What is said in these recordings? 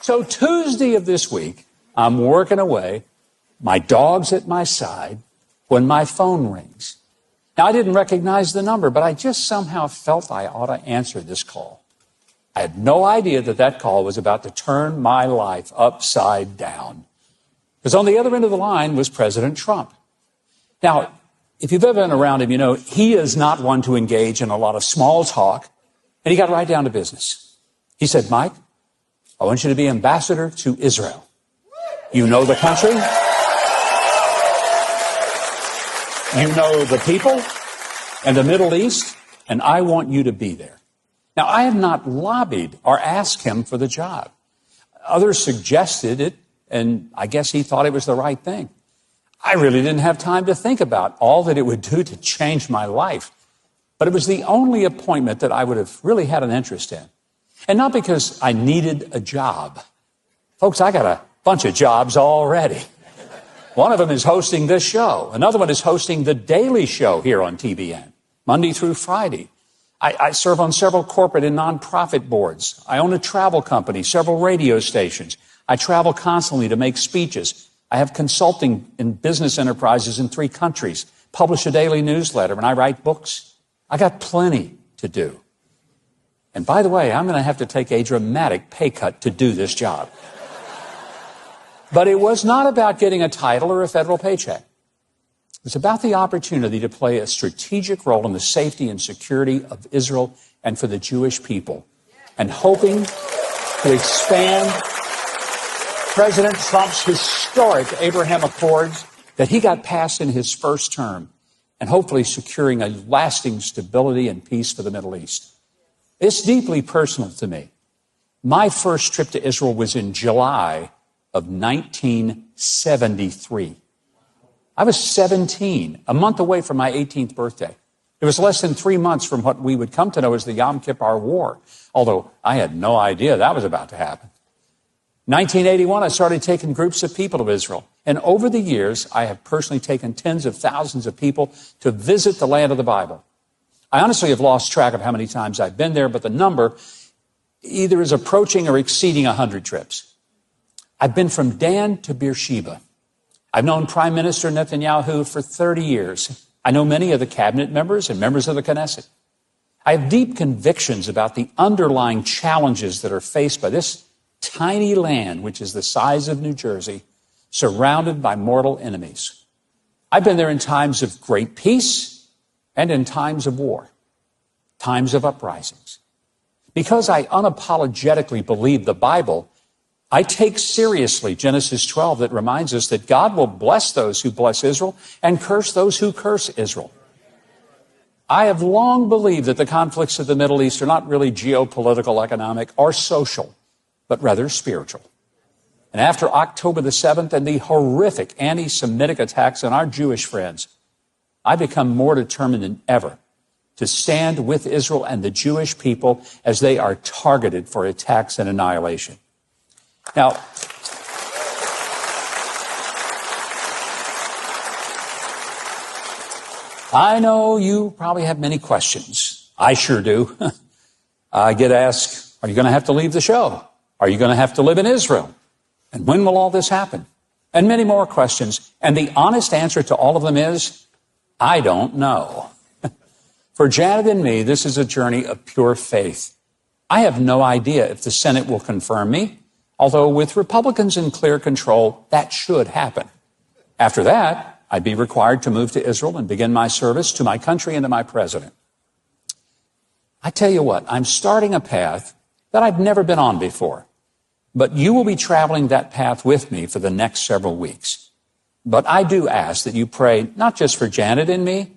So Tuesday of this week, I'm working away, my dog's at my side, when my phone rings. Now, I didn't recognize the number, but I just somehow felt I ought to answer this call. I had no idea that that call was about to turn my life upside down. Because on the other end of the line was President Trump. Now, if you've ever been around him, you know he is not one to engage in a lot of small talk, and he got right down to business. He said, Mike, I want you to be ambassador to Israel. You know the country. You know the people and the Middle East, and I want you to be there. Now, I have not lobbied or asked him for the job. Others suggested it, and I guess he thought it was the right thing. I really didn't have time to think about all that it would do to change my life. But it was the only appointment that I would have really had an interest in. And not because I needed a job. Folks, I got a bunch of jobs already. One of them is hosting this show. Another one is hosting The Daily Show here on TBN, Monday through Friday. I serve on several corporate and nonprofit boards. I own a travel company, several radio stations. I travel constantly to make speeches. I have consulting in business enterprises in 3 countries, publish a daily newsletter, and I write books. I got plenty to do. And by the way, I'm going to have to take a dramatic pay cut to do this job. But it was not about getting a title or a federal paycheck. It was about the opportunity to play a strategic role in the safety and security of Israel and for the Jewish people, and hoping to expand President Trump's historic Abraham Accords that he got passed in his first term, and hopefully securing a lasting stability and peace for the Middle East. It's deeply personal to me. My first trip to Israel was in July of 1973. I was 17, a month away from my 18th birthday. It was less than 3 months from what we would come to know as the Yom Kippur War, although I had no idea that was about to happen. 1981, I started taking groups of people to Israel. And over the years, I have personally taken tens of thousands of people to visit the land of the Bible. I honestly have lost track of how many times I've been there, but the number either is approaching or exceeding 100 trips. I've been from Dan to Beersheba. I've known Prime Minister Netanyahu for 30 years. I know many of the cabinet members and members of the Knesset. I have deep convictions about the underlying challenges that are faced by this tiny land, which is the size of New Jersey, surrounded by mortal enemies. I've been there in times of great peace and in times of war, times of uprisings. Because I unapologetically believe the Bible, I take seriously Genesis 12 that reminds us that God will bless those who bless Israel and curse those who curse Israel. I have long believed that the conflicts of the Middle East are not really geopolitical, economic, or social, but rather spiritual. And after October the 7th and the horrific anti-Semitic attacks on our Jewish friends, I become more determined than ever to stand with Israel and the Jewish people as they are targeted for attacks and annihilation. Now, I know you probably have many questions. I sure do. I get asked, are you going to have to leave the show? Are you going to have to live in Israel? And when will all this happen? And many more questions. And the honest answer to all of them is, I don't know. For Janet and me, this is a journey of pure faith. I have no idea if the Senate will confirm me, although with Republicans in clear control, that should happen. After that, I'd be required to move to Israel and begin my service to my country and to my president. I tell you what, I'm starting a path that I've never been on before. But you will be traveling that path with me for the next several weeks. But I do ask that you pray not just for Janet and me,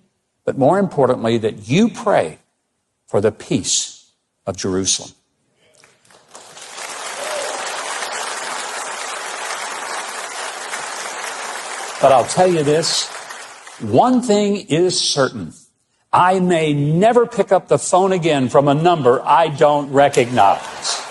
but more importantly, that you pray for the peace of Jerusalem. But I'll tell you this, one thing is certain. I may never pick up the phone again from a number I don't recognize.